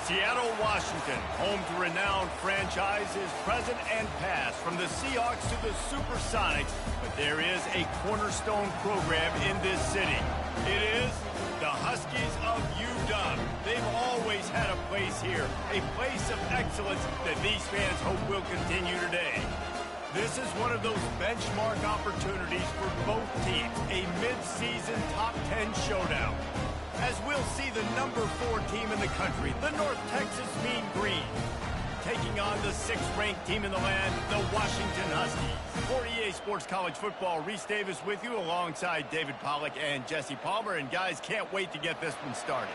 Seattle, Washington, home to renowned franchises present and past, from the Seahawks to the Supersonics, but there is a cornerstone program in this city. It is the Huskies of UW. They've always had a place here, a place of excellence that these fans hope will continue today. This is one of those benchmark opportunities for both teams, a mid-season top 10 showdown. As we'll see the number 4 team in the country, the North Texas Mean Green, taking on the 6th-ranked team in the land, the Washington Huskies. For EA Sports College Football, Reese Davis with you alongside David Pollack and Jesse Palmer. And guys, can't wait to get this one started.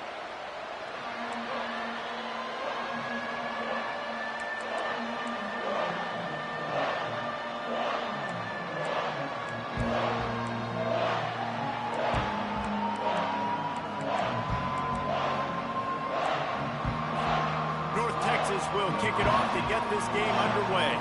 Will kick it off to get this game underway.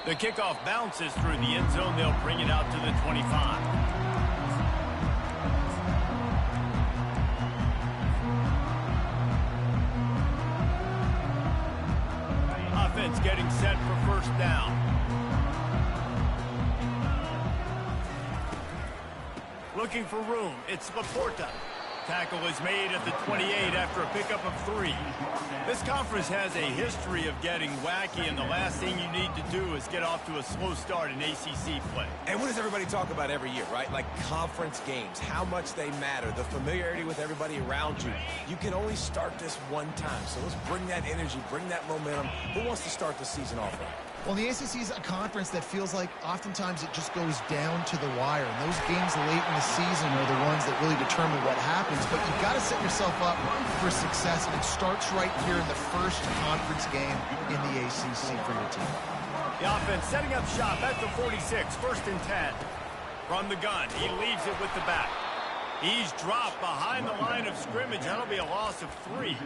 The kickoff bounces through the end zone. They'll bring it out to the 25. Offense getting set for first down. Looking for room. It's Laporta. Tackle is made at the 28 after a pickup of 3. This conference has a history of getting wacky, and the last thing you need to do is get off to a slow start in ACC play. And what does everybody talk about every year, right? Like conference games, how much they matter, the familiarity with everybody around you. You can only start this one time, so let's bring that energy, bring that momentum. Who wants to start the season off right? Well, the ACC is a conference that feels like oftentimes it just goes down to the wire. And those games late in the season are the ones that really determine what happens. But you've got to set yourself up for success, and it starts right here in the first conference game in the ACC for your team. The offense setting up shop at the 46, 1st and 10. From the gun, he leaves it with the back. He's dropped behind the line of scrimmage. That'll be a loss of 3.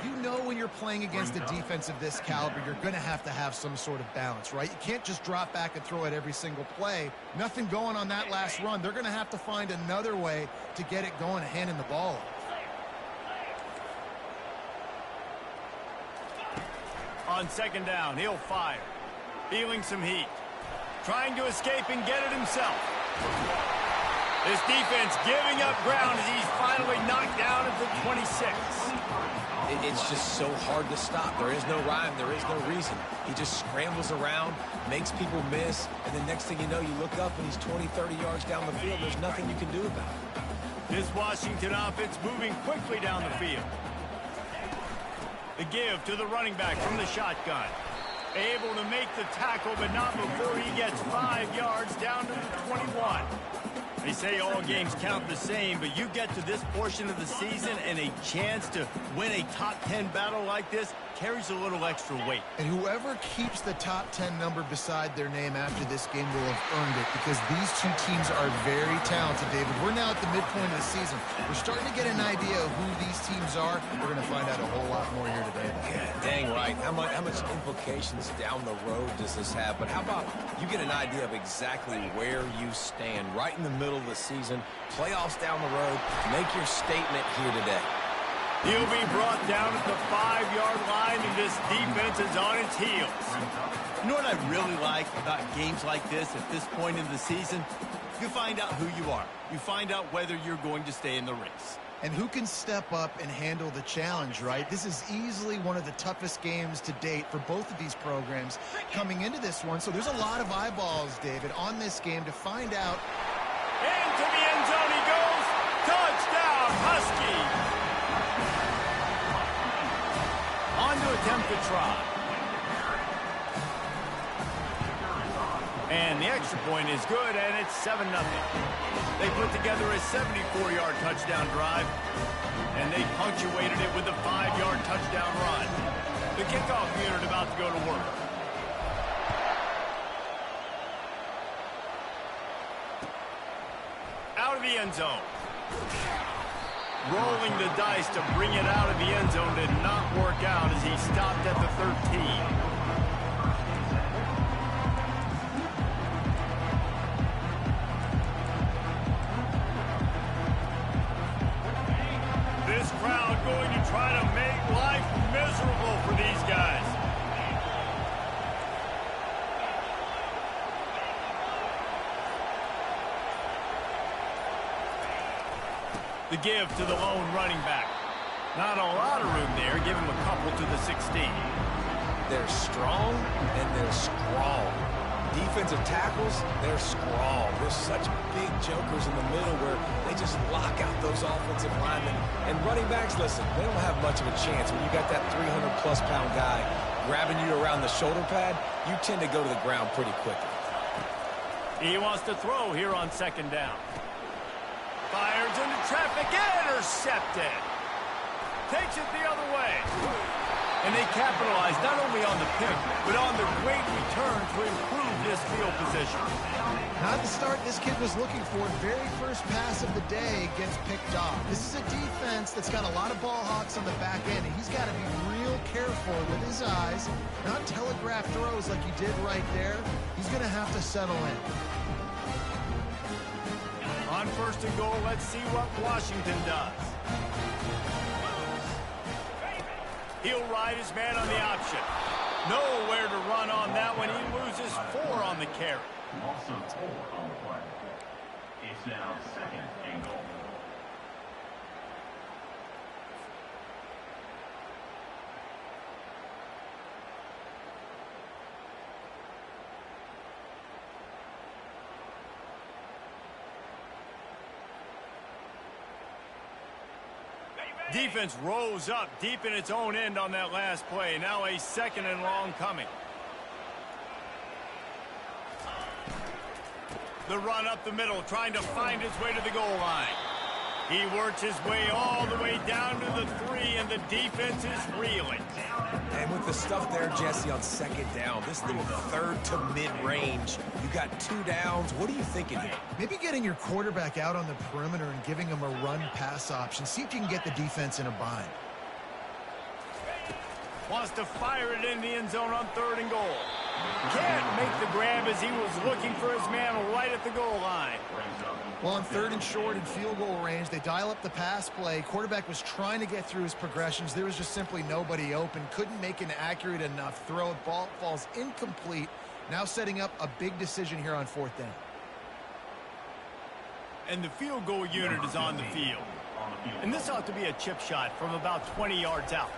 You know when you're playing against a defense of this caliber, you're going to have some sort of balance, right? You can't just drop back and throw it every single play. Nothing going on that last run. They're going to have to find another way to get it going and handing the ball off. On 2nd down, he'll fire. Feeling some heat. Trying to escape and get it himself. This defense giving up ground as he's finally knocked down at the 26. It's just so hard to stop. There is no rhyme. There is no reason. He just scrambles around, makes people miss, and the next thing you know, you look up and he's 20, 30 yards down the field. There's nothing you can do about it. This Washington offense moving quickly down the field. The give to the running back from the shotgun. Able to make the tackle, but not before he gets 5 yards down to the 21. They say all games count the same, but you get to this portion of the season and a chance to win a top 10 battle like this carries a little extra weight. And whoever keeps the top 10 number beside their name after this game will have earned it, because these two teams are very talented, David. We're now at the midpoint of the season. We're starting to get an idea of who these teams are. We're going to find out a whole lot more here today. Yeah, dang right. How much implications down the road does this have? But how about you get an idea of exactly where you stand right in the middle of the season, playoffs down the road, make your statement here today. He'll be brought down at the 5-yard line, and this defense is on its heels. You know what I really like about games like this at this point in the season? You find out who you are. You find out whether you're going to stay in the race. And who can step up and handle the challenge, right? This is easily one of the toughest games to date for both of these programs coming into this one. So there's a lot of eyeballs, David, on this game to find out. Into the end zone he goes. Touchdown, Husky. On to attempt the try. And the extra point is good, and it's 7-0. They put together a 74-yard touchdown drive, and they punctuated it with a 5-yard touchdown run. The kickoff unit about to go to work. Out of the end zone. Rolling the dice to bring it out of the end zone did not work out as he stopped at the 13. The give to the lone running back. Not a lot of room there. Give him a couple to the 16. They're strong and they're strong. Defensive tackles, they're strong. There's such big jokers in the middle where they just lock out those offensive linemen. And running backs, listen, they don't have much of a chance. When you got that 300-plus pound guy grabbing you around the shoulder pad, you tend to go to the ground pretty quickly. He wants to throw here on second down. Fires into traffic, intercepted. Takes it the other way. And they capitalize not only on the pick, but on the great return to improve this field position. Not the start this kid was looking for. Very first pass of the day gets picked off. This is a defense that's got a lot of ball hawks on the back end, and he's got to be real careful with his eyes, not telegraph throws like he did right there. He's going to have to settle in. On first and goal, let's see what Washington does. He'll ride his man on the option. Nowhere to run on that one. He loses 4 on the carry. Loss of 4 on the play. It's now second and goal. Defense rose up deep in its own end on that last play. Now a second and long coming. The run up the middle, trying to find his way to the goal line. He works his way all the way down to the 3, and the defense is reeling. And with the stuff there, Jesse, on second down, this thing third to mid-range. You got 2 downs. What are you thinking here? Maybe getting your quarterback out on the perimeter and giving him a run-pass option. See if you can get the defense in a bind. Wants to fire it in the end zone on third and goal. Can't make the grab as he was looking for his man right at the goal line. Well, on third and short in field goal range, they dial up the pass play. Quarterback was trying to get through his progressions. There was just simply nobody open. Couldn't make an accurate enough throw. Ball falls incomplete. Now setting up a big decision here on fourth down. And the field goal unit is on the field. And this ought to be a chip shot from about 20 yards out.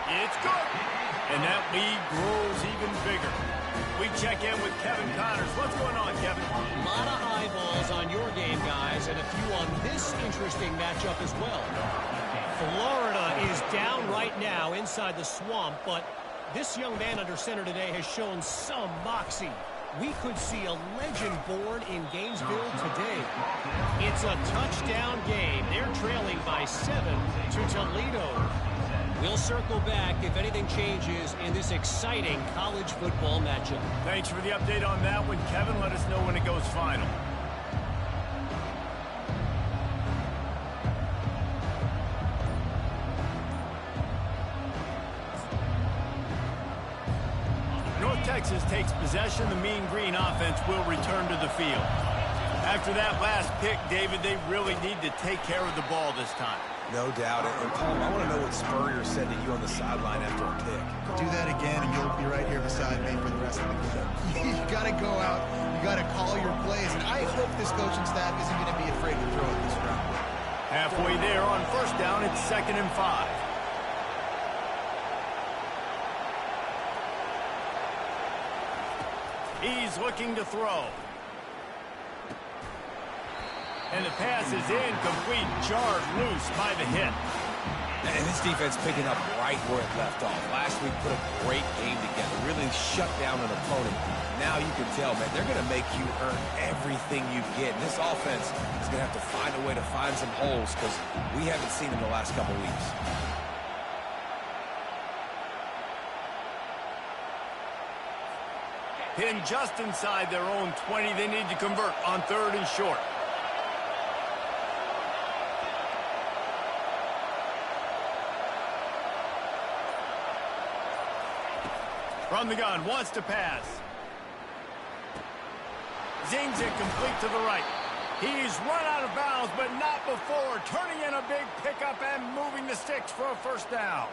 It's good. And that lead grows even bigger. We check in with Kevin Connors. What's going on, Kevin? A lot of eyeballs on your game, guys, and a few on this interesting matchup as well. Florida is down right now inside the swamp, but this young man under center today has shown some moxie. We could see a legend born in Gainesville today. It's a touchdown game. They're trailing by 7 to Toledo. We'll circle back if anything changes in this exciting college football matchup. Thanks for the update on that one, Kevin. Let us know when it goes final. North Texas takes possession. The Mean Green offense will return to the field. After that last pick, David, they really need to take care of the ball this time. No doubt. And Paul, I want to know what Spurrier said to you on the sideline after a pick. Do that again, and you'll be right here beside me for the rest of the game. You got to go out. You got to call your plays. And I hope this coaching staff isn't going to be afraid to throw it this round. Halfway there on first down, it's 2nd and 5. He's looking to throw. And the pass is incomplete, jarred loose by the hit. And this defense picking up right where it left off. Last week put a great game together, really shut down an opponent. Now you can tell, man, they're going to make you earn everything you get. And this offense is going to have to find a way to find some holes because we haven't seen them the last couple weeks. Pinned just inside their own 20. They need to convert on third and short. From the gun, wants to pass. Zings it complete to the right. He's run out of bounds, but not before. Turning in a big pickup and moving the sticks for a first down.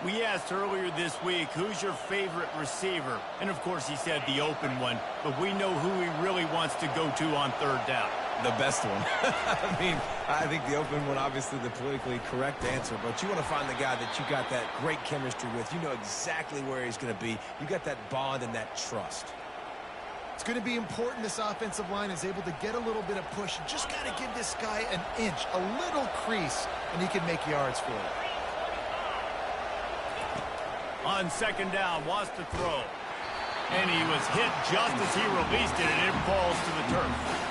We asked earlier this week, who's your favorite receiver? And, of course, he said the open one. But we know who he really wants to go to on third down. The best one. I mean, I think the open one, obviously the politically correct answer, but you want to find the guy that you got that great chemistry with. You know exactly where he's going to be. You got that bond and that trust. It's going to be important this offensive line is able to get a little bit of push. You just got to give this guy an inch, a little crease, and he can make yards for it. On second down, wants to throw. And he was hit just as he released it, and it falls to the turf.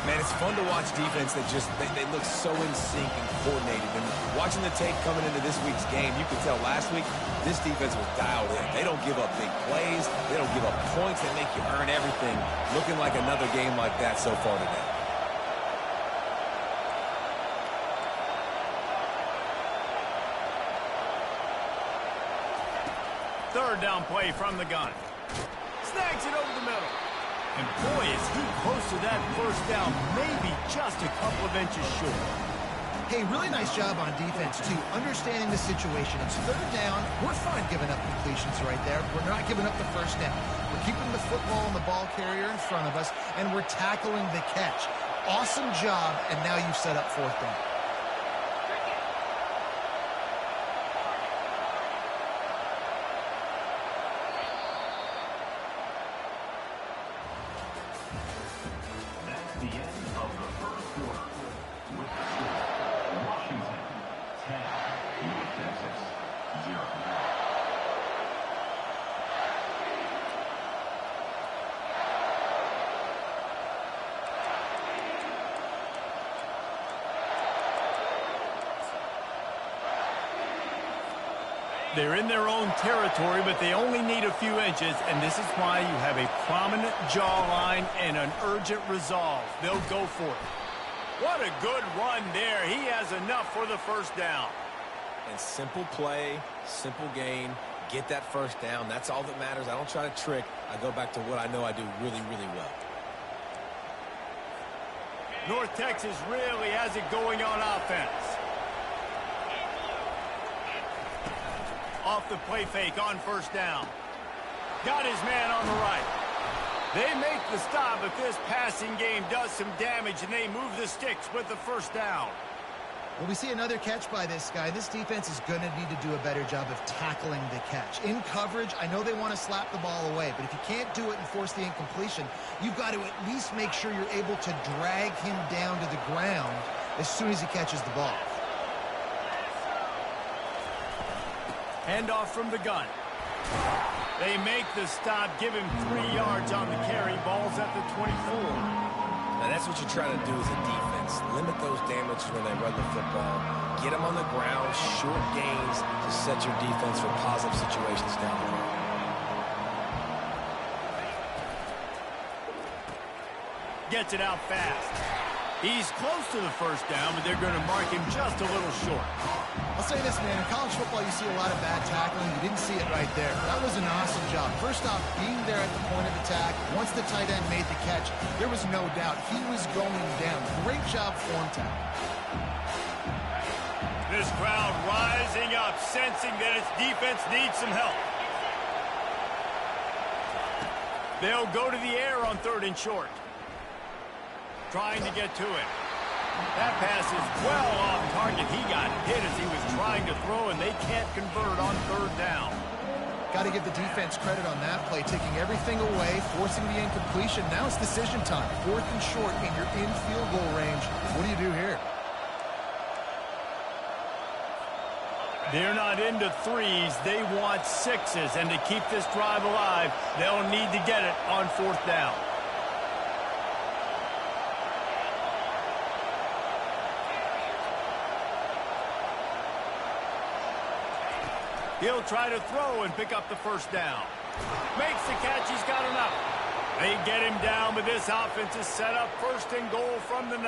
Man, it's fun to watch defense that just, they look so in sync and coordinated. And watching the tape coming into this week's game, you could tell last week, this defense was dialed in. They don't give up big plays. They don't give up points. They make you earn everything. Looking like another game like that so far today. Third down play from the gun. Snags it over the middle. And boy, is he close to that first down, maybe just a couple of inches short. Hey, really nice job on defense, too, understanding the situation. It's third down. We're fine giving up completions right there. We're not giving up the first down. We're keeping the football and the ball carrier in front of us, and we're tackling the catch. Awesome job, and now you've set up fourth down. The end of the first quarter. With the score, Washington 10, North Texas 0. They're in their own territory, but they only need a few inches, and this is why you have a prominent jawline and an urgent resolve. They'll go for it. What a good run there. He has enough for the first down. And simple play, simple gain, get that first down. That's all that matters. I don't try to trick. I go back to what I know I do really, really well. North Texas really has it going on offense. Off the play fake on first down. Got his man on the right. They make the stop, but this passing game does some damage, and they move the sticks with the first down. Well, we see another catch by this guy. This defense is going to need to do a better job of tackling the catch. In coverage, I know they want to slap the ball away, but if you can't do it and force the incompletion, you've got to at least make sure you're able to drag him down to the ground as soon as he catches the ball. Handoff from the gun. They make the stop, give him 3 yards on the carry. Ball's at the 24. Now that's what you try to do as a defense. Limit those damages when they run the football. Get them on the ground, short gains to set your defense for positive situations down the road. Gets it out fast. He's close to the first down, but they're going to mark him just a little short. I'll say this, man. In college football, you see a lot of bad tackling. You didn't see it right there. That was an awesome job. First off, being there at the point of attack. Once the tight end made the catch, there was no doubt he was going down. Great job form tackle. This crowd rising up, sensing that its defense needs some help. They'll go to the air on third and short. Trying to get to it. That pass is well off target. He got hit as he was trying to throw, and they can't convert on third down. Got to give the defense credit on that play, taking everything away, forcing the incompletion. Now it's decision time. Fourth and short, and you're in field goal range. What do you do here? They're not into threes. They want sixes, and to keep this drive alive, they'll need to get it on fourth down. He'll try to throw and pick up the first down. Makes the catch. He's got enough. They get him down, but this offense is set up first and goal from the 9.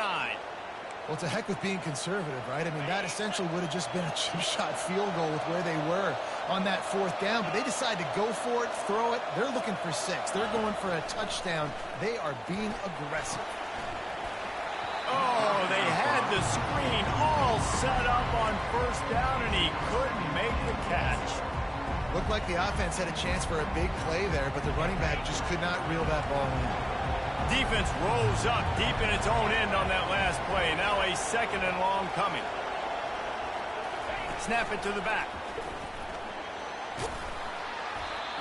Well, it's a heck with being conservative, right? I mean, that essentially would have just been a chip-shot field goal with where they were on that fourth down. But they decide to go for it, throw it. They're looking for 6. They're going for a touchdown. They are being aggressive. Oh, they had the screen all set up on first down, and he couldn't make the catch. Looked like the offense had a chance for a big play there, but the running back just could not reel that ball in. Defense rolls up deep in its own end on that last play. Now a 2nd and long coming. Snap it to the back.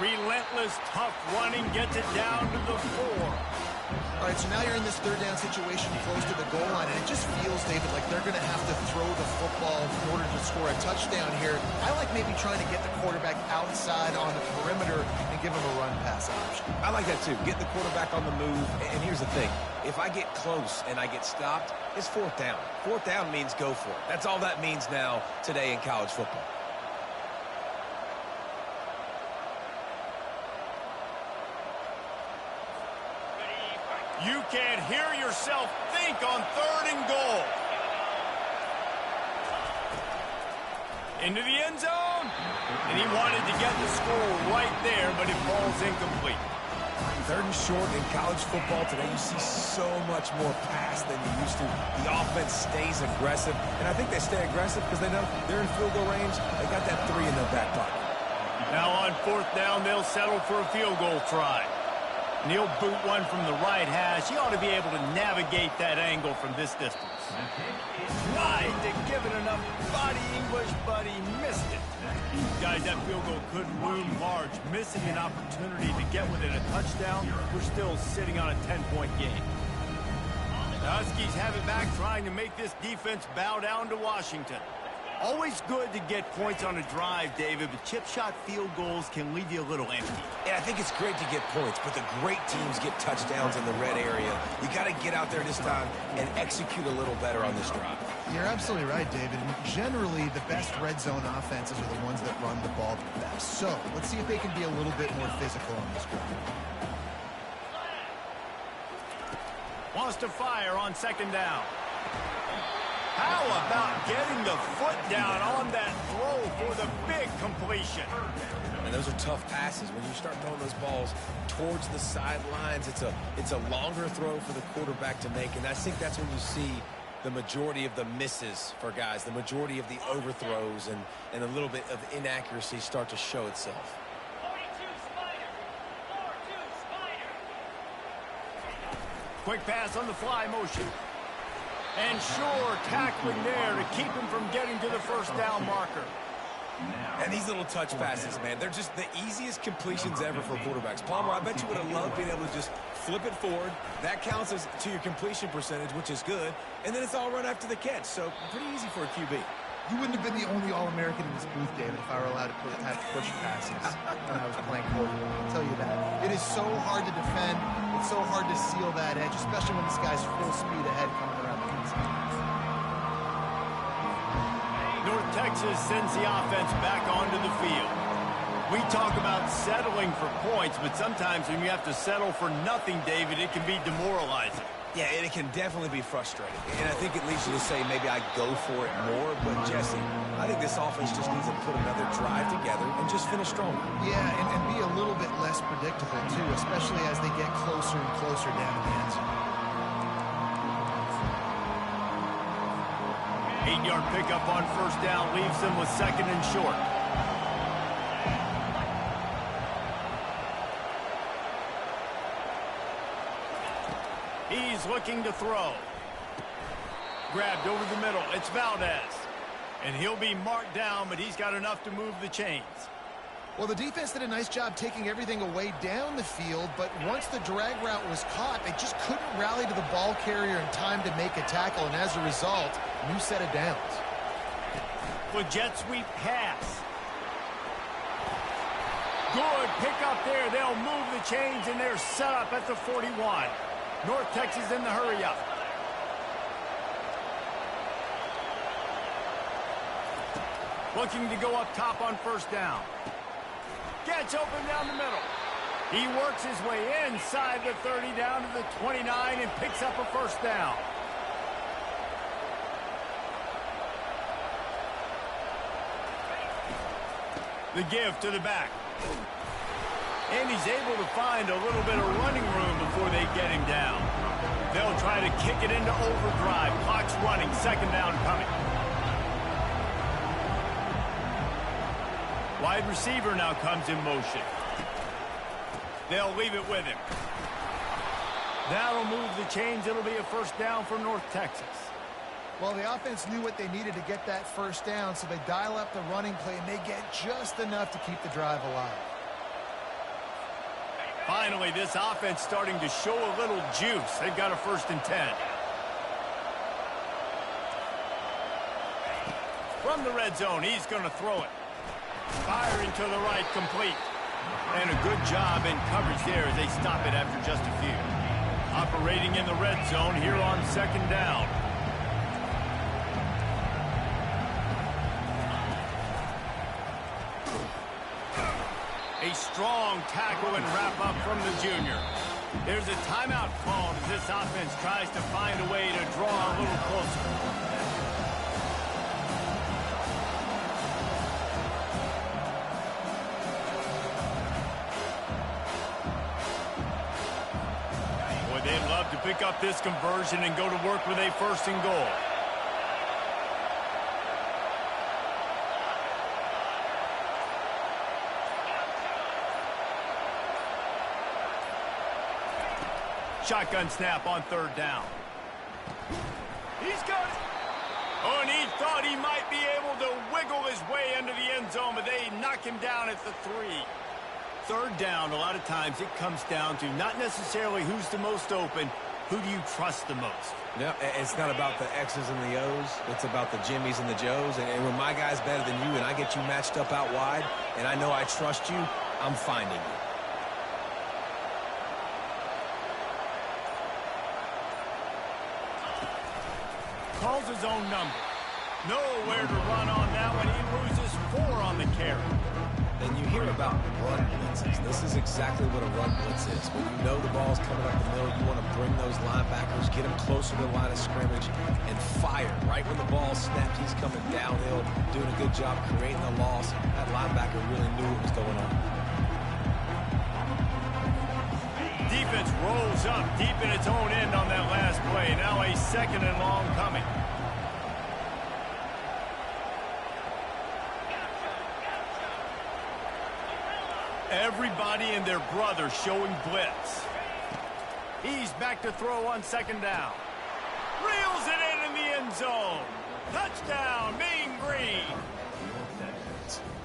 Relentless, tough running gets it down to the 4. All right, so now you're in this 3rd down situation close to the goal line, and it just feels, David, like they're going to have to throw the football in order to score a touchdown here. I like maybe trying to get the quarterback outside on the perimeter and give him a run-pass option. I like that, too. Get the quarterback on the move. And here's the thing. If I get close and I get stopped, it's 4th down. 4th down means go for it. That's all that means now today in college football. You can't hear yourself think on 3rd and goal. Into the end zone. And he wanted to get the score right there, but it falls incomplete. 3rd and short in college football today, you see so much more pass than you used to. The offense stays aggressive, and I think they stay aggressive because they know they're in field goal range. They got that 3 in their back pocket. Now on 4th down, they'll settle for a field goal try. And he'll boot one from the right hash. He ought to be able to navigate that angle from this distance. Tried to give it enough body English, but he missed it. Guys, that field goal could loom large. Missing an opportunity to get within a touchdown. We're still sitting on a 10-point game. The Huskies have it back, trying to make this defense bow down to Washington. Always good to get points on a drive, David, but chip shot field goals can leave you a little empty. Yeah, I think it's great to get points, but the great teams get touchdowns in the red area. You got to get out there this time and execute a little better on this drive. You're absolutely right, David. Generally, the best red zone offenses are the ones that run the ball the best. So, let's see if they can be a little bit more physical on this drive. Wants to fire on 2nd down. How about getting the foot down on that throw for the big completion? And those are tough passes. When you start throwing those balls towards the sidelines, it's a longer throw for the quarterback to make, and I think that's when you see the majority of the misses for guys, the majority of the overthrows and a little bit of inaccuracy start to show itself. Quick pass on the fly motion. And sure, tackling there to keep him from getting to the 1st down marker. And these little touch passes, man, they're just the easiest completions ever for quarterbacks. Palmer, I bet you would have loved being able to just flip it forward. That counts as to your completion percentage, which is good. And then it's all run after the catch, so pretty easy for a QB. You wouldn't have been the only All-American in this booth, David, if I were allowed to have to push passes when I was playing quarterback. I'll tell you that. It is so hard to defend. It's so hard to seal that edge, especially when this guy's full speed ahead coming around the inside. North Texas sends the offense back onto the field. We talk about settling for points, but sometimes when you have to settle for nothing, David, it can be demoralizing. Yeah, and it can definitely be frustrating. And I think it leads you to say maybe I go for it more. But, Jesse, I think this offense just needs to put another drive together and just finish stronger. Yeah, and be a little bit less predictable, too, especially as they get closer and closer down to the end zone. 8-yard pickup on 1st down leaves them with 2nd and short. He's looking to throw. Grabbed over the middle. It's Valdez. And he'll be marked down, but he's got enough to move the chains. Well, the defense did a nice job taking everything away down the field, but once the drag route was caught, they just couldn't rally to the ball carrier in time to make a tackle, and as a result, new set of downs. The jet sweep pass. Good pick up there. They'll move the chains, and they're set up at the 41. North Texas in the hurry up. Looking to go up top on 1st down. Gets open down the middle. He works his way inside the 30 down to the 29 and picks up a 1st down. The give to the back. And he's able to find a little bit of running room before they get him down. They'll try to kick it into overdrive. Clock's running. 2nd down coming. Wide receiver now comes in motion. They'll leave it with him. That'll move the chains. It'll be a first down for North Texas. Well, the offense knew what they needed to get that first down, so they dial up the running play, and they get just enough to keep the drive alive. Finally, this offense starting to show a little juice. They've got a 1st and 10. From the red zone, he's going to throw it. Firing to the right, complete. And a good job in coverage there as they stop it after just a few. Operating in the red zone here on 2nd down. A strong tackle and wrap-up from the junior. There's a timeout called as this offense tries to find a way to draw a little closer. Boy, they'd love to pick up this conversion and go to work with a 1st and goal. Shotgun snap on 3rd down. He's got it. Oh, and he thought he might be able to wiggle his way into the end zone, but they knock him down at the 3. 3rd down, a lot of times it comes down to not necessarily who's the most open, who do you trust the most? No, it's not about the X's and the O's. It's about the Jimmys and the Joes. And when my guy's better than you and I get you matched up out wide, and I know I trust you, I'm finding you. Calls his own number. Nowhere to run on that one. He loses 4 on the carry. And you hear about run blitzes. This is exactly what a run blitz is. When you know the ball's coming up the middle, you want to bring those linebackers, get them closer to the line of scrimmage, and fire. Right when the ball snapped, he's coming downhill, doing a good job creating the loss. That linebacker really knew what was going on. Defense rolls up deep in its own end on that last play. Now a 2nd and long coming. Everybody and their brother showing blitz. He's back to throw on 2nd down. Reels it in the end zone. Touchdown, Mean Green.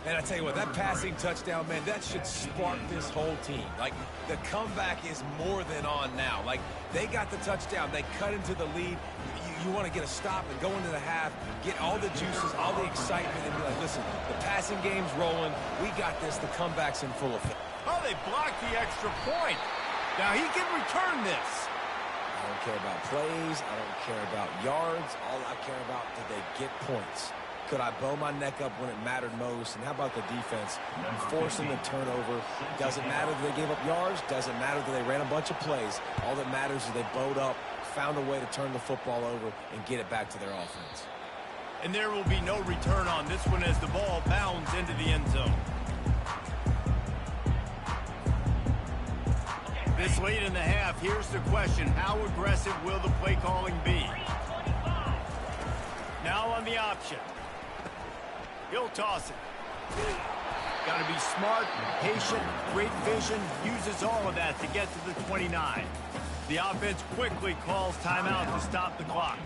And I tell you what, that passing touchdown, man, that should spark this whole team. Like, the comeback is more than on now. Like, they got the touchdown. They cut into the lead. You want to get a stop and go into the half, get all the juices, all the excitement, and be like, listen, the passing game's rolling. We got this. The comeback's in full effect. Oh, they blocked the extra point. Now he can return this. I don't care about plays. I don't care about yards. All I care about, did they get points? Could I bow my neck up when it mattered most? And how about the defense? Forcing the turnover. Doesn't matter that they gave up yards. Doesn't matter that they ran a bunch of plays. All that matters is they bowed up, found a way to turn the football over, and get it back to their offense. And there will be no return on this one as the ball bounds into the end zone. This late in the half, here's the question. How aggressive will the play calling be? Now on the option. He'll toss it. Got to be smart, patient, great vision, uses all of that to get to the 29. The offense quickly calls timeout to stop the clock.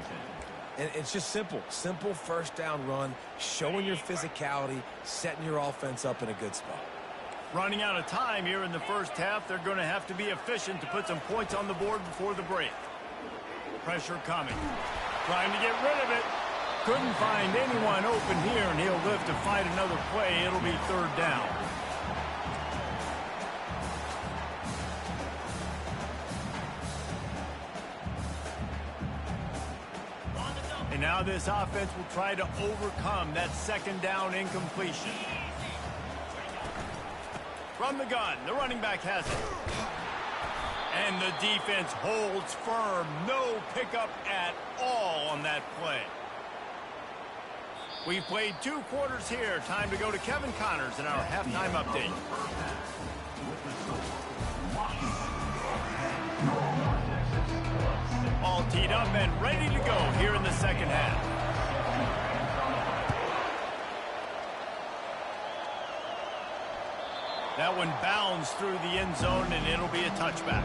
And it's just simple. Simple 1st down run, showing your physicality, setting your offense up in a good spot. Running out of time here in the 1st half, they're going to have to be efficient to put some points on the board before the break. Pressure coming. Trying to get rid of it. Couldn't find anyone open here, and he'll live to fight another play. It'll be 3rd down. And now this offense will try to overcome that 2nd down incompletion. From the gun, the running back has it. And the defense holds firm. No pickup at all on that play. We've played 2 quarters here. Time to go to Kevin Connors in our halftime update. All teed up and ready to go here in the 2nd half. That one bounds through the end zone, and it'll be a touchback.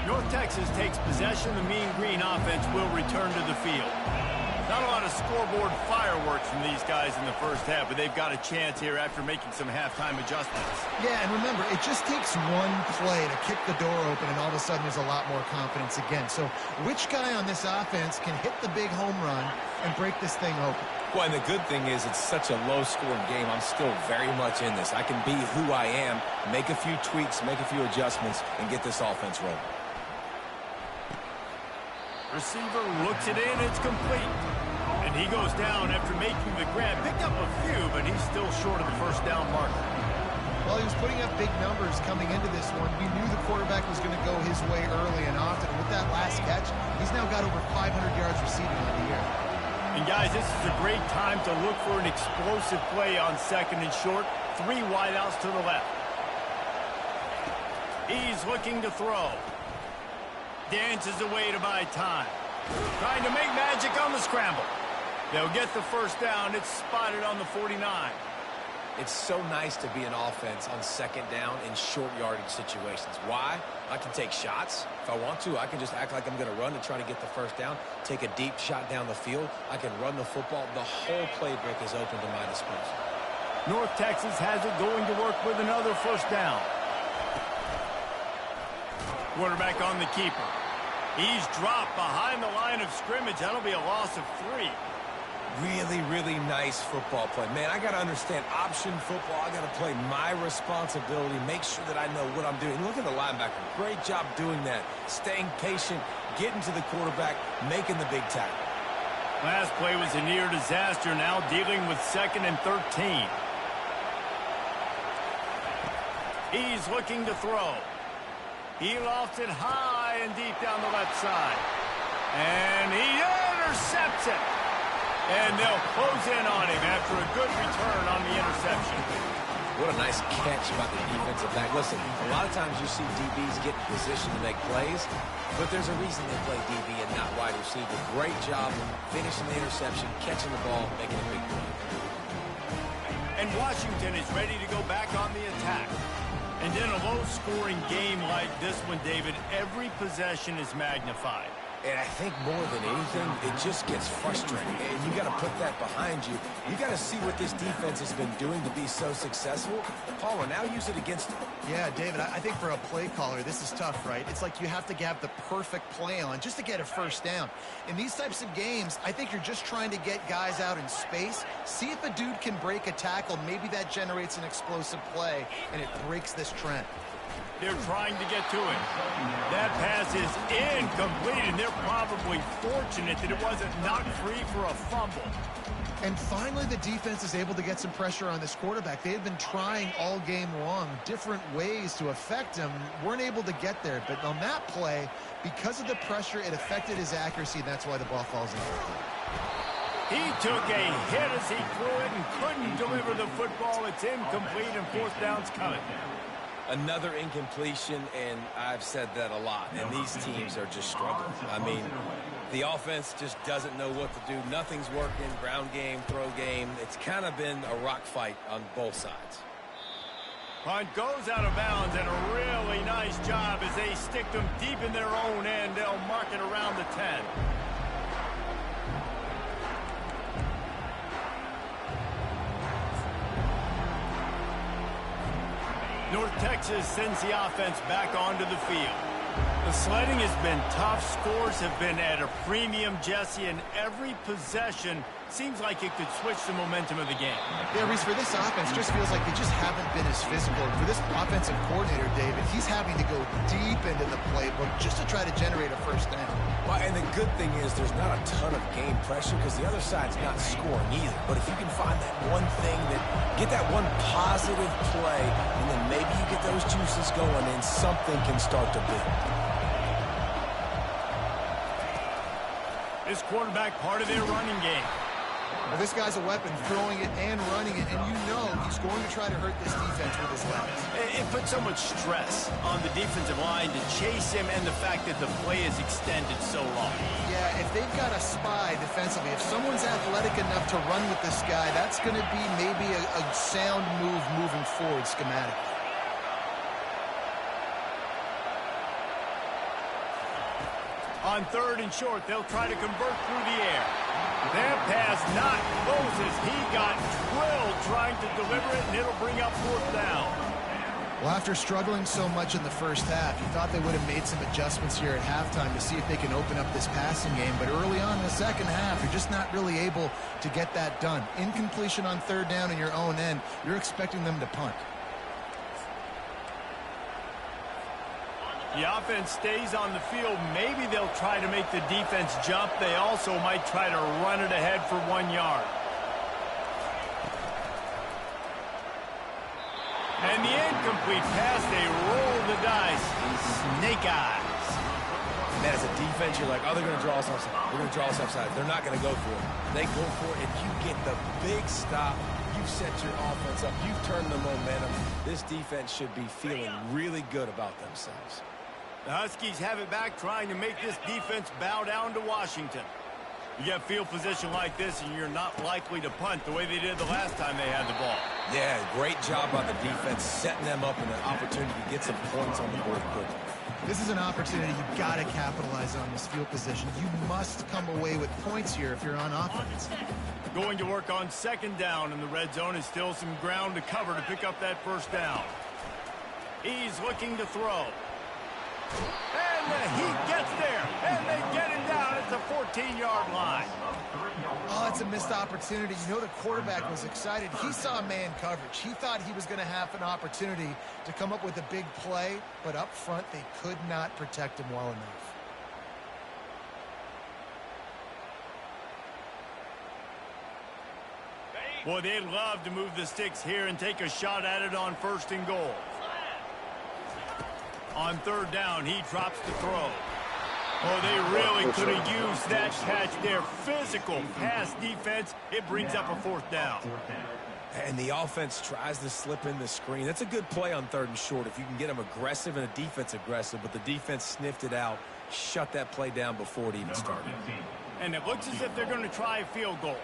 North Texas takes possession. The Mean Green offense will return to the field. Not a lot of scoreboard fireworks from these guys in the first half, but they've got a chance here after making some halftime adjustments. Yeah, and remember, it just takes one play to kick the door open, and all of a sudden there's a lot more confidence again. So which guy on this offense can hit the big home run and break this thing open? Well, and the good thing is it's such a low-scoring game. I'm still very much in this. I can be who I am, make a few tweaks, make a few adjustments, and get this offense rolling. Receiver looks it in. It's complete. And he goes down after making the grab. Picked up a few, but he's still short of the first down marker. Well, he was putting up big numbers coming into this one. We knew the quarterback was going to go his way early and often. And with that last catch, he's now got over 500 yards receiving on the year. And guys, this is a great time to look for an explosive play on second and short. 3 wideouts to the left. He's looking to throw. Dances away to buy time. Trying to make magic on the scramble. They'll get the first down. It's spotted on the 49. It's so nice to be an offense on second down in short yardage situations. Why? I can take shots. If I want to, I can just act like I'm going to run and try to get the first down, take a deep shot down the field. I can run the football. The whole playbook is open to my disposal. North Texas has it going to work with another first down. Quarterback on the keeper. He's dropped behind the line of scrimmage. That'll be a loss of 3. Really, really nice football play. Man, I got to understand option football. I got to play my responsibility, make sure that I know what I'm doing. Look at the linebacker. Great job doing that. Staying patient, getting to the quarterback, making the big tackle. Last play was a near disaster. Now dealing with 2nd and 13. He's looking to throw. He lofts it high and deep down the left side. And he intercepts it. And they'll close in on him after a good return on the interception. What a nice catch by the defensive back. Listen, a lot of times you see DBs get in position to make plays, but there's a reason they play DB and not wide receiver. Great job finishing the interception, catching the ball, making a big play. And Washington is ready to go back on the attack. And in a low-scoring game like this one, David, every possession is magnified. And I think more than anything, it just gets frustrating. And you got to put that behind you. You got to see what this defense has been doing to be so successful. Palmer, now use it against them. Yeah, David, I think for a play caller, this is tough, right? It's like you have to have the perfect play on just to get a first down. In these types of games, I think you're just trying to get guys out in space, see if a dude can break a tackle. Maybe that generates an explosive play, and it breaks this trend. They're trying to get to it. That pass is incomplete, and they're probably fortunate that it wasn't knocked free for a fumble. And finally, the defense is able to get some pressure on this quarterback. They had been trying all game long different ways to affect him. Weren't able to get there. But on that play, because of the pressure, it affected his accuracy, and that's why the ball falls in. He took a hit as he threw it and couldn't deliver the football. It's incomplete, and fourth down's coming. Another incompletion, and I've said that a lot, and these teams are just struggling. I mean, the offense just doesn't know what to do. Nothing's working, ground game, throw game. It's kind of been a rock fight on both sides. Punt goes out of bounds, and a really nice job as they stick them deep in their own end. They'll mark it around the 10. North Texas sends the offense back onto the field. The sledding has been tough. Scores have been at a premium, Jesse, and every possession seems like it could switch the momentum of the game. Yeah, Reese, for this offense, just feels like they just haven't been as physical. And for this offensive coordinator, David, he's having to go deep into the playbook just to try to generate a first down. Well, and the good thing is there's not a ton of game pressure because the other side's not scoring either. But if you can find that one thing, get that one positive play, and then maybe you get those juices going and something can start to build. This quarterback part of their running game. Well, this guy's a weapon, throwing it and running it, and you know he's going to try to hurt this defense with his legs. If put so much stress on the defensive line to chase him and the fact that the play is extended so long. Yeah, if they've got a spy defensively, if someone's athletic enough to run with this guy, that's going to be maybe a sound move moving forward schematically. On 3rd and short, they'll try to convert through the air. That pass not close as he got drilled trying to deliver it, and it'll bring up 4th down. Well, after struggling so much in the first half, you thought they would have made some adjustments here at halftime to see if they can open up this passing game. But early on in the second half, you're just not really able to get that done. Incompletion on 3rd down in your own end, you're expecting them to punt. The offense stays on the field. Maybe they'll try to make the defense jump. They also might try to run it ahead for 1 yard. And the incomplete pass, they roll the dice. Snake eyes. Man, as a defense, you're like, oh, they're going to draw us offside. They're going to draw us offside. They're not going to go for it. They go for it, and you get the big stop. You've set your offense up. You've turned the momentum. This defense should be feeling really good about themselves. The Huskies have it back, trying to make this defense bow down to Washington. You get field position like this, and you're not likely to punt the way they did the last time they had the ball. Yeah, great job by the defense, setting them up in an opportunity to get some points on the board quickly. This is an opportunity you've got to capitalize on this field position. You must come away with points here if you're on offense. Going to work on 2nd down in the red zone, is still some ground to cover to pick up that 1st down. He's looking to throw. And he gets there, and they get him down at the 14-yard line. Oh, it's a missed opportunity. You know the quarterback was excited. He saw man coverage. He thought he was going to have an opportunity to come up with a big play, but up front they could not protect him well enough. Boy, they'd love to move the sticks here and take a shot at it on 1st and goal. On 3rd down, he drops the throw. Oh, they really could have used that catch there. Physical pass defense. It brings up a 4th down. And the offense tries to slip in the screen. That's a good play on 3rd and short if you can get them aggressive and a defense aggressive, but the defense sniffed it out, shut that play down before it even started. And it looks as if they're going to try a field goal.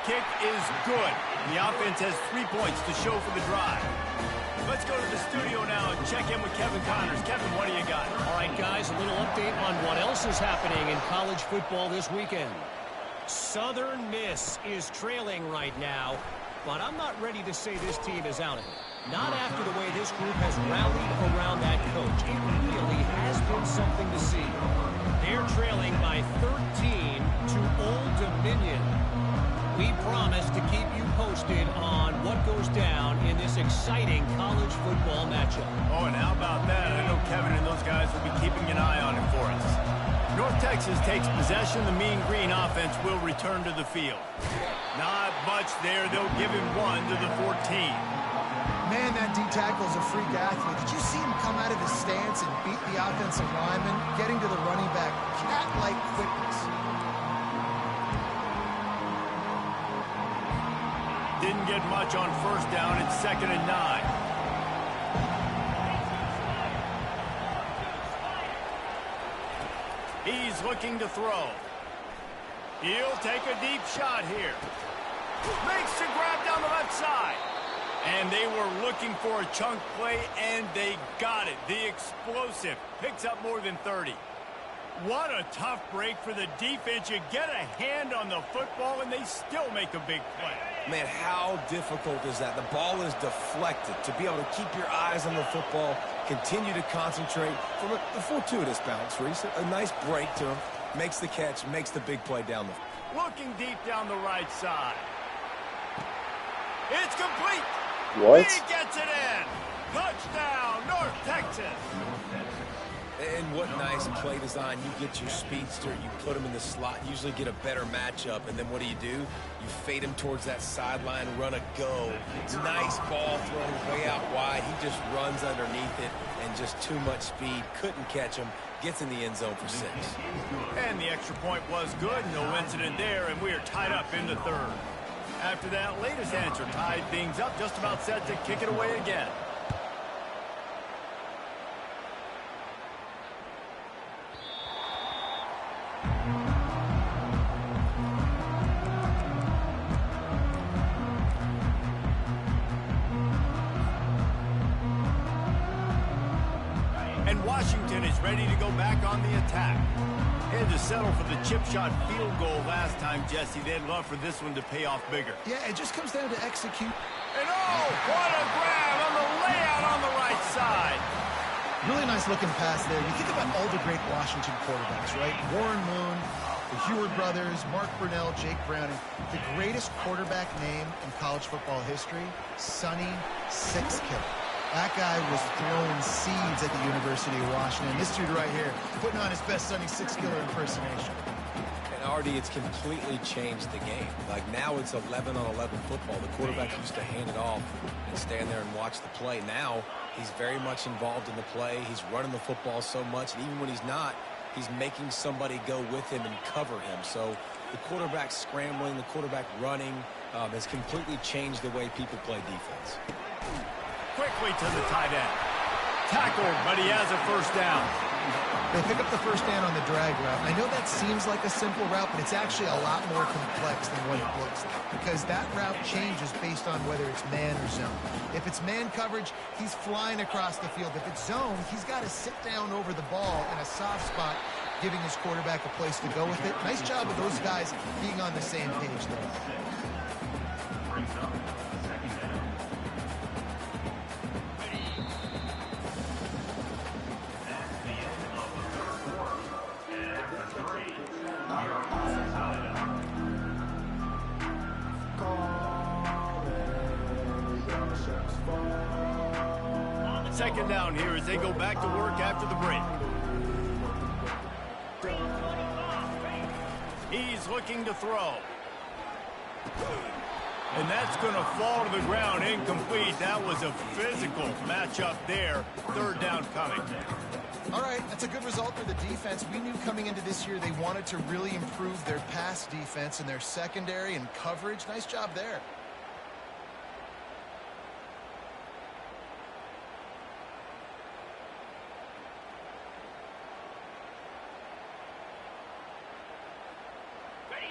Kick is good. The offense has 3 points to show for the drive. Let's go to the studio now and check in with Kevin Connors. Kevin, what do you got? All right, guys, a little update on what else is happening in college football this weekend. Southern Miss is trailing right now, but I'm not ready to say this team is out of it. Not after the way this group has rallied around that coach. It really has been something to see. They're trailing by 13 to Old Dominion. We promise to keep you posted on what goes down in this exciting college football matchup. Oh, and how about that? I know Kevin and those guys will be keeping an eye on it for us. North Texas takes possession. The Mean Green offense will return to the field. Not much there. They'll give him 1 to the 14. Man, that D-tackle is a freak athlete. Did you see him come out of his stance and beat the offensive lineman, getting to the running back? Cat-like quickness. Didn't get much on 1st down. It's 2nd and 9. He's looking to throw. He'll take a deep shot here. Makes the grab down the left side. And they were looking for a chunk play, and they got it. The explosive picks up more than 30. What a tough break for the defense. You get a hand on the football, and they still make a big play. Man, how difficult is that? The ball is deflected. To be able to keep your eyes on the football, continue to concentrate from a fortuitous bounce, Reese. A nice break to him. Makes the catch, makes the big play down the field. Looking deep down the right side. It's complete. What? He gets it in. Touchdown, North Texas. And what nice play design. You get your speedster, you put him in the slot, usually get a better matchup, and then what do? You fade him towards that sideline, run a go. Nice ball thrown way out wide. He just runs underneath it, and just too much speed. Couldn't catch him. Gets in the end zone for 6. And the extra point was good. No incident there, and we are tied up in the 3rd. after that latest answer tied things up, just about set to kick it away again. And Washington is ready to go back on the attack. Had to settle for the chip shot field goal last time, Jesse. They'd love for this one to pay off bigger. Yeah, it just comes down to execute. And oh, what a grab on the layout on the right side. Really nice looking pass there. You think about all the great Washington quarterbacks, right? Warren Moon, the Heward brothers, Mark Brunell, Jake Browning. The greatest quarterback name in college football history, Sonny Sixkiller. That guy was throwing seeds at the University of Washington. This dude right here, putting on his best Sonny Sixkiller impersonation. And Artie, it's completely changed the game. Like now it's 11-on-11 football. The quarterback used to hand it off and stand there and watch the play. Now he's very much involved in the play. He's running the football so much, and even when he's not, he's making somebody go with him and cover him. So the quarterback scrambling, the quarterback running has completely changed the way people play defense. Quickly to the tight end. Tackled, but he has a first down. They pick up the first down on the drag route. I know that seems like a simple route, but it's actually a lot more complex than what it looks like, because that route changes based on whether it's man or zone. If it's man coverage, he's flying across the field. If it's zone, he's got to sit down over the ball in a soft spot, giving his quarterback a place to go with it. Nice job of those guys being on the same page there. Brings up second down. That's the end of the third quarter. And after 3, your offense timeout. Second down here as they go back to work after the break. He's looking to throw. And that's going to fall to the ground incomplete. That was a physical matchup there. Third down coming. All right, that's a good result for the defense. We knew coming into this year they wanted to really improve their pass defense and their secondary and coverage. Nice job there.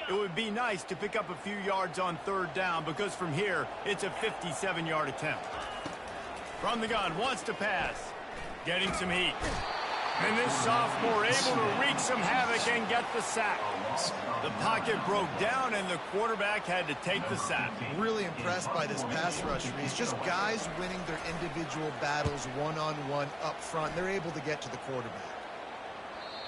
It would be nice to pick up a few yards on third down, because from here, it's a 57-yard attempt. From the gun, wants to pass. Getting some heat. And this sophomore able to wreak some havoc and get the sack. The pocket broke down, and the quarterback had to take the sack. Really impressed by this pass rush. It's just guys winning their individual battles one-on-one up front. They're able to get to the quarterback.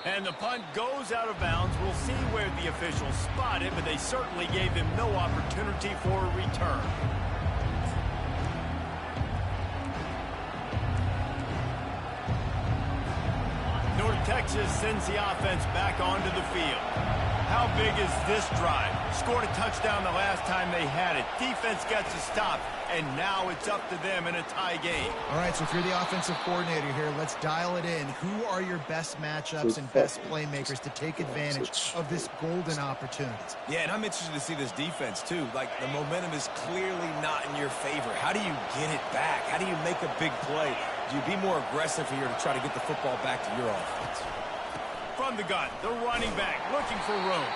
And the punt goes out of bounds. We'll see where the officials spot it, but they certainly gave him no opportunity for a return. North Texas sends the offense back onto the field. How big is this drive? Scored a touchdown the last time they had it. Defense gets a stop, and now it's up to them in a tie game. All right, so if you're the offensive coordinator here, let's dial it in. Who are your best matchups and best playmakers to take advantage of this golden opportunity? Yeah, and I'm interested to see this defense, too. Like, the momentum is clearly not in your favor. How do you get it back? How do you make a big play? Do you be more aggressive here to try to get the football back to your offense? From the gun, the running back looking for room.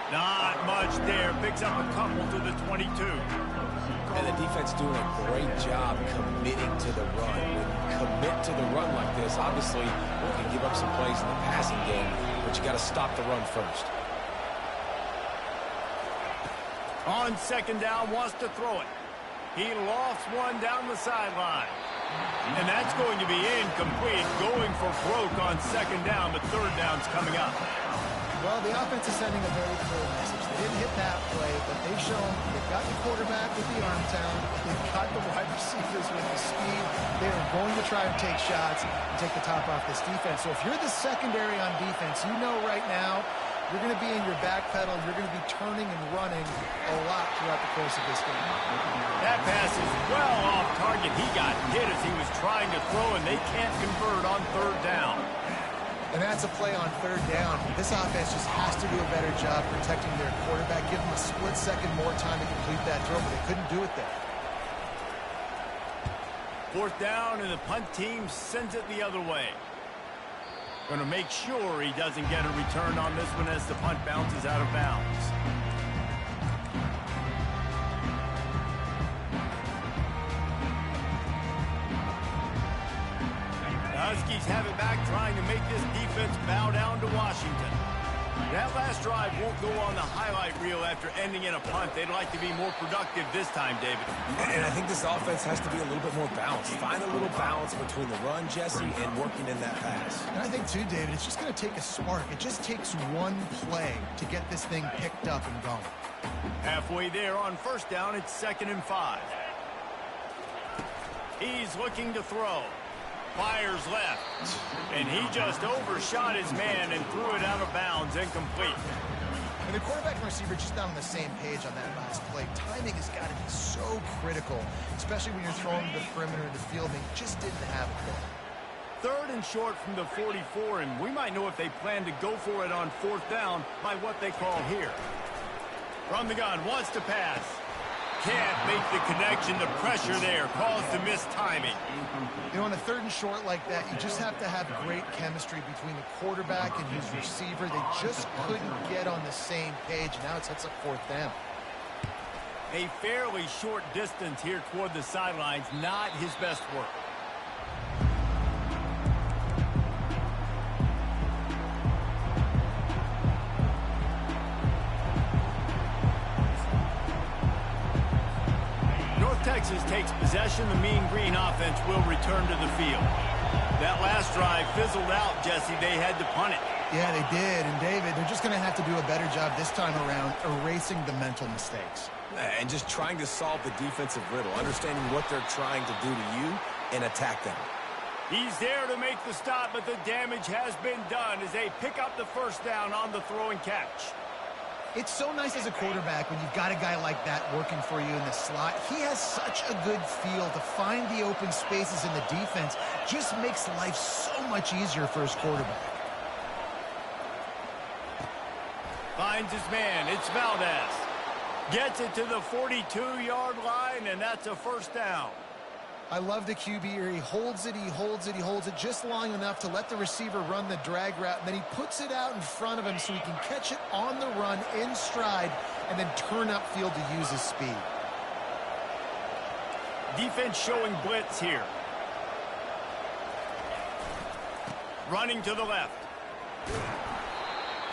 Not much there. Picks up a couple to the 22. And the defense doing a great job committing to the run. When you commit to the run like this, obviously you can give up some plays in the passing game, but you got to stop the run first. On second down, wants to throw it. He lost one down the sideline. And that's going to be incomplete. Going for broke on second down, but third down's coming up. Well, the offense is sending a very clear message. They didn't hit that play, but they've shown they've got the quarterback with the arm talent. They've got the wide receivers with the speed. They are going to try and take shots and take the top off this defense. So if you're the secondary on defense, you know right now you're going to be in your back pedal. You're going to be turning and running a lot throughout the course of this game. That pass is well off target. He got hit as he was trying to throw, and they can't convert on third down. And that's a play on third down. This offense just has to do a better job protecting their quarterback. Give them a split second more time to complete that throw, but they couldn't do it there. Fourth down, and the punt team sends it the other way. Going to make sure he doesn't get a return on this one as the punt bounces out of bounds. The Huskies have it back, trying to make this defense bow down to Washington. That last drive won't go on the highlight reel after ending in a punt. They'd like to be more productive this time, David. And I think this offense has to be a little bit more balanced. Find a little balance between the run, Jesse, and working in that pass. And I think, too, David, it's just going to take a spark. It just takes one play to get this thing picked up and going. Halfway there on first down, it's 2nd and 5. He's looking to throw. Fires left, and he just overshot his man and threw it out of bounds, incomplete. And the quarterback and receiver just not on the same page on that last play. Timing has got to be so critical, especially when you're throwing to the perimeter of the field. They just didn't have it there. 3rd and short from the 44, and we might know if they plan to go for it on 4th down by what they call here. From the gun, wants to pass. Can't make the connection. The pressure there caused the missed timing. You know, on a 3rd and short like that, you just have to have great chemistry between the quarterback and his receiver. They just couldn't get on the same page. Now it sets up 4th down. A fairly short distance here toward the sidelines. Not his best work. Texas takes possession. The Mean Green offense will return to the field. That last drive fizzled out, Jesse. They had to punt it. Yeah, they did. And, David, they're just going to have to do a better job this time around erasing the mental mistakes. And just trying to solve the defensive riddle, understanding what they're trying to do to you and attack them. He's there to make the stop, but the damage has been done as they pick up the first down on the throw and catch. It's so nice as a quarterback when you've got a guy like that working for you in the slot. He has such a good feel to find the open spaces in the defense. Just makes life so much easier for his quarterback. Finds his man. It's Valdez. Gets it to the 42-yard line, and that's a first down. I love the QB here. He holds it, he holds it, he holds it just long enough to let the receiver run the drag route, and then he puts it out in front of him so he can catch it on the run in stride and then turn upfield to use his speed. Defense showing blitz here. Running to the left.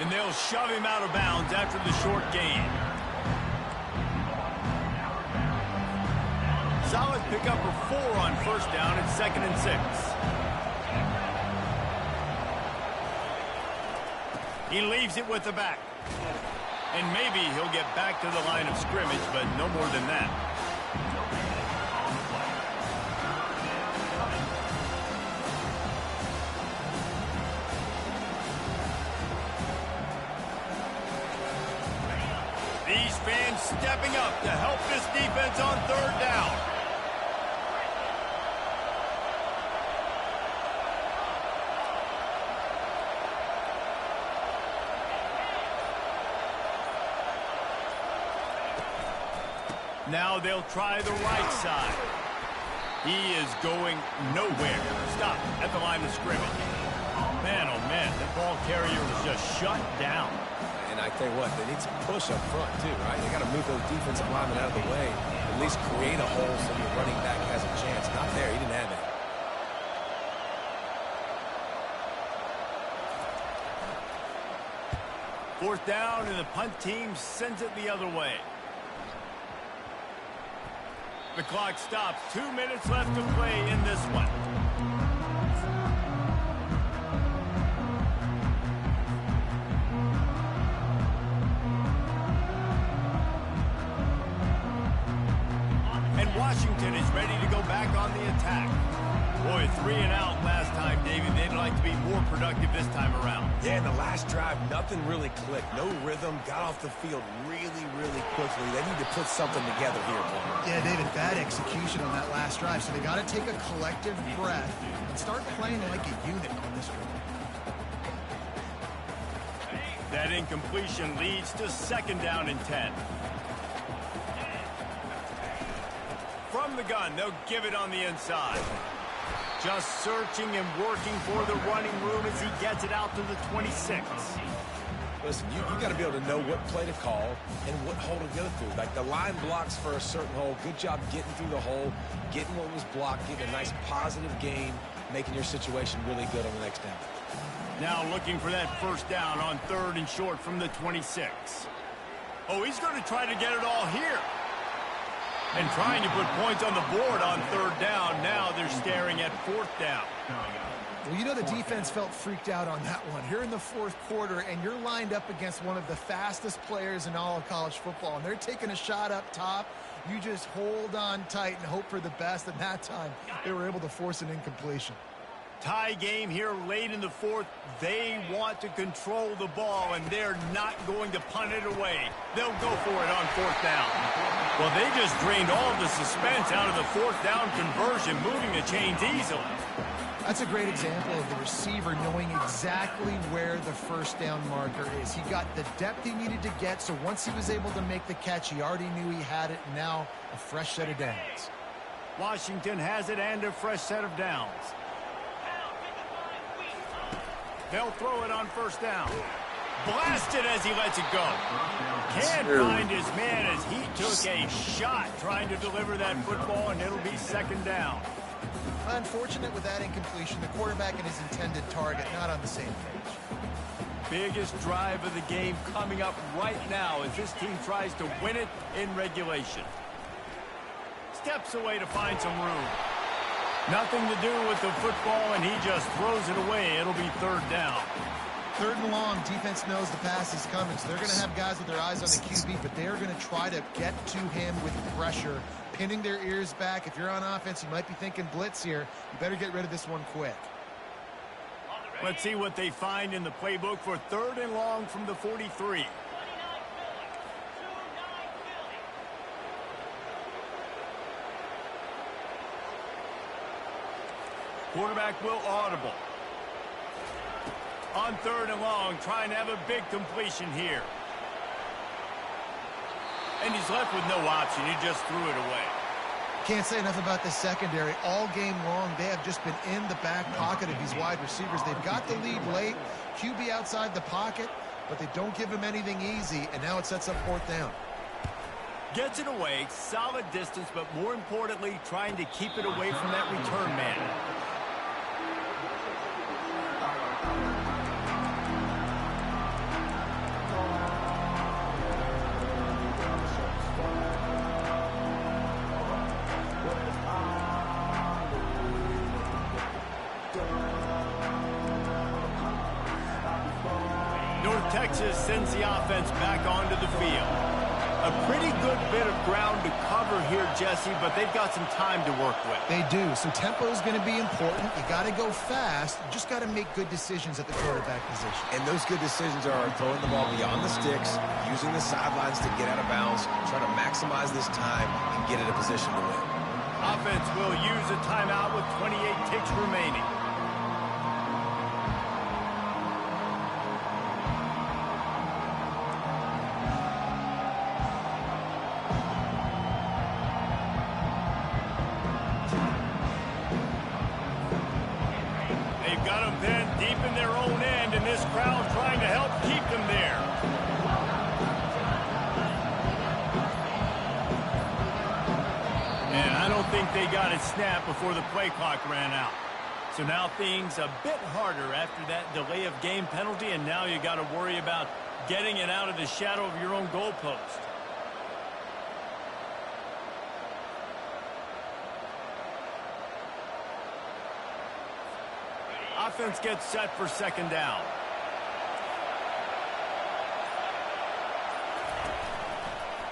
And they'll shove him out of bounds after the short gain. Solid pickup for 4 on first down. It's 2nd and 6. He leaves it with the back. And maybe he'll get back to the line of scrimmage, but no more than that. These fans stepping up to help this defense on 3rd down. Now they'll try the right side. He is going nowhere. Stop at the line of scrimmage. Man, oh man, the ball carrier was just shut down. And I tell you what, they need some push up front too, right? They got to move those defensive linemen out of the way, at least create a hole so your running back has a chance. Not there, he didn't have it. 4th down, and the punt team sends it the other way. The clock stops. 2 minutes left to play in this one. And Washington is ready to go back on the attack. Boy, 3 and out last time, David. They'd like to be more productive this time around. Yeah, in the last drive, nothing really clicked. No rhythm, got off the field really, really quickly. They need to put something together here, Palmer. Yeah, David, bad execution on that last drive. So they got to take a collective breath and start playing like a unit on this one. That incompletion leads to 2nd down and 10. From the gun, they'll give it on the inside. Just searching and working for the running room as he gets it out to the 26. Listen, you got to be able to know what play to call and what hole to go through. Like the line blocks for a certain hole. Good job getting through the hole, getting what was blocked, getting a nice positive gain, making your situation really good on the next down. Now looking for that 1st down on 3rd and short from the 26. Oh, he's going to try to get it all here. And trying to put points on the board on 3rd down. Now they're staring at 4th down. Well, you know the defense felt freaked out on that one. Here in the 4th quarter, and you're lined up against one of the fastest players in all of college football, and they're taking a shot up top. You just hold on tight and hope for the best, and that time they were able to force an incompletion. Tie game here late in the 4th. They want to control the ball, and they're not going to punt it away. They'll go for it on 4th down. Well, they just drained all the suspense out of the 4th down conversion, moving the chains easily. That's a great example of the receiver knowing exactly where the 1st down marker is. He got the depth he needed to get, so once he was able to make the catch, he already knew he had it, and now a fresh set of downs. Washington has it and a fresh set of downs. They'll throw it on 1st down. Blasted as he lets it go. Can't find his man as he took a shot trying to deliver that football, and it'll be 2nd down. Unfortunate with that incompletion. The quarterback and his intended target not on the same page. Biggest drive of the game coming up right now as this team tries to win it in regulation. Steps away to find some room. Nothing to do with the football, and he just throws it away. It'll be 3rd down. 3rd and long, defense knows the pass is coming, so they're going to have guys with their eyes on the QB, but they're going to try to get to him with pressure, pinning their ears back. If you're on offense, you might be thinking blitz here. You better get rid of this one quick. Let's see what they find in the playbook for 3rd and long from the 43. Quarterback will audible. On 3rd and long, trying to have a big completion here. And he's left with no option. He just threw it away. Can't say enough about the secondary. All game long, they have just been in the back pocket of these wide receivers. They've got the lead late. QB outside the pocket, but they don't give him anything easy, and now it sets up 4th down. Gets it away, solid distance, but more importantly, trying to keep it away from that return man. North Texas sends the offense back onto the field. A pretty good bit of ground to cover here, Jesse, but they've got some time to work with. They do, so tempo is going to be important. You got to go fast. You just got to make good decisions at the quarterback position. And those good decisions are throwing the ball beyond the sticks, using the sidelines to get out of bounds, trying to maximize this time and get in a position to win. Offense will use a timeout with 28 ticks remaining. They got it snapped before the play clock ran out. So now things a bit harder after that delay of game penalty, and now you got to worry about getting it out of the shadow of your own goalpost. Offense gets set for 2nd down.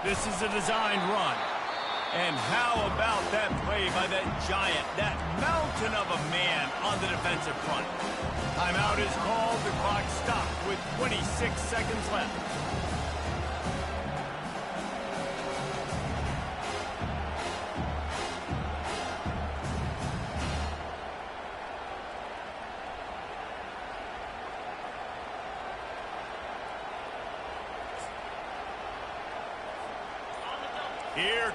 This is a designed run. And how about that play by that giant, that mountain of a man on the defensive front? Timeout is called. The clock stopped with 26 seconds left.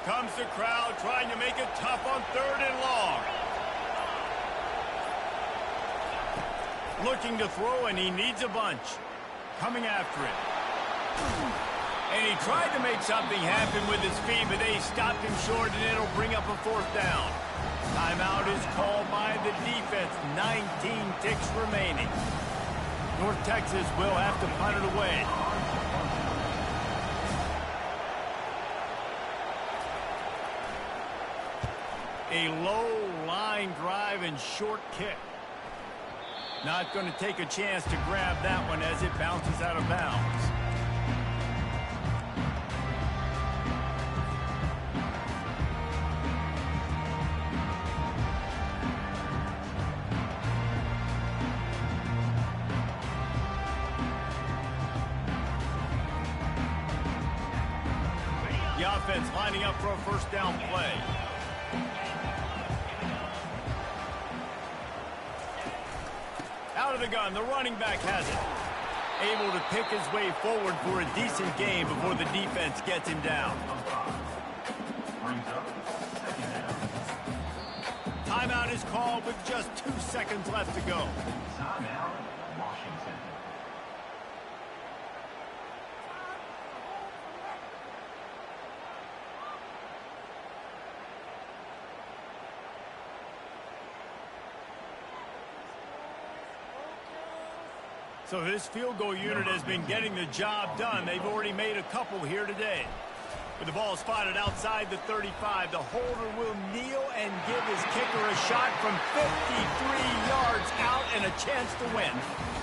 comes the crowd trying to make it tough on 3rd and long. Looking to throw, and he needs a bunch. Coming after it. And he tried to make something happen with his feet, but they stopped him short, and it'll bring up a 4th down. Timeout is called by the defense. 19 ticks remaining. North Texas will have to punt it away. A low line drive and short kick. Not going to take a chance to grab that one as it bounces out of bounds. The offense lining up for a 1st down play. Out of the gun, the running back has it. Able to pick his way forward for a decent game before the defense gets him down. Timeout is called with just 2 seconds left to go. Timeout, Washington. So this field goal unit has been getting the job done. They've already made a couple here today. With the ball spotted outside the 35, the holder will kneel and give his kicker a shot from 53 yards out and a chance to win.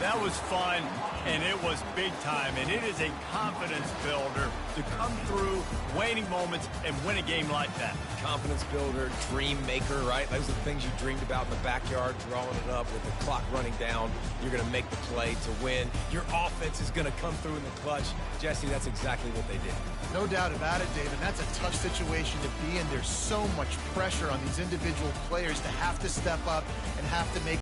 That was fun, and it was big time, and it is a confidence builder to come through waning moments and win a game like that. Confidence builder, dream maker, right? Those are the things you dreamed about in the backyard, drawing it up with the clock running down. You're going to make the play to win. Your offense is going to come through in the clutch. Jesse, that's exactly what they did. No doubt about it, David. That's a tough situation to be in. There's so much pressure on these individual players to have to step up and have to make